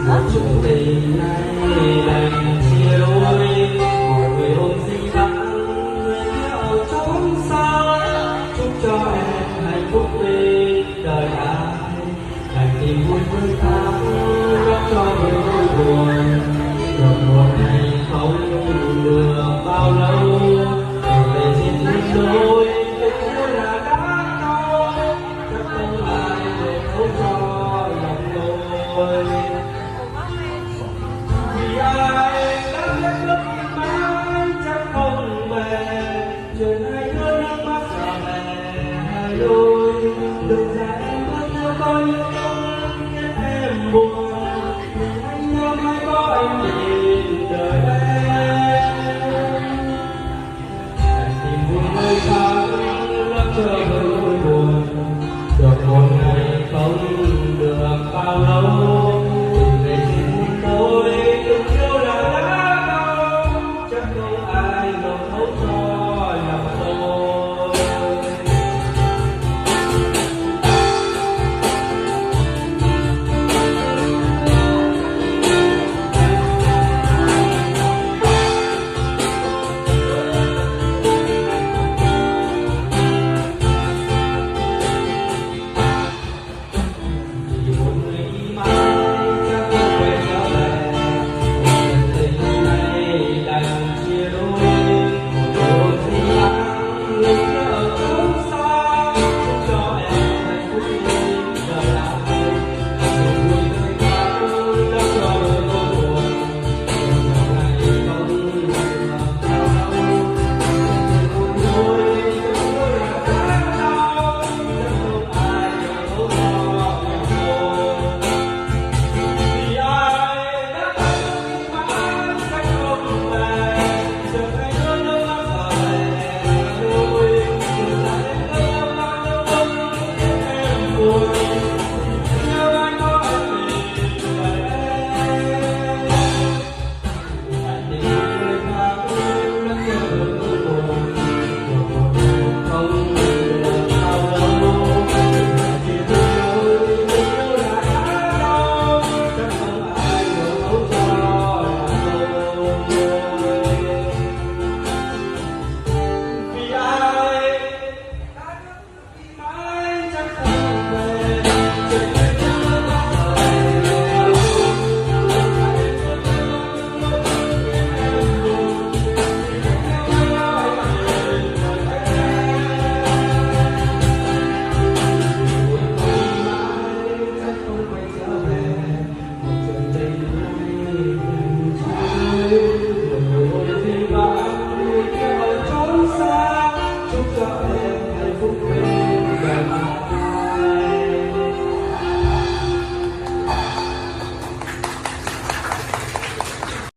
một chuyện tình này đành chia đôi, mọi người ôm di vắng người kia ở chốn xa. Chúc cho em hạnh phúc bên đời ai, đành tìm vui với tháng góp cho những nỗi buồn. Được một ngày không được bao lâu, về trên đôi tình yêu là đã đau, chắc không ai để thấu cho lòng tôi. Vì ai đã lén lút mãi chắc không về, chuyện hai đứa nước mắt trở về hai đôi. Đừng ra em bước theo tôi nhưng không biết em buồn, vì anh nhớ mai có anh.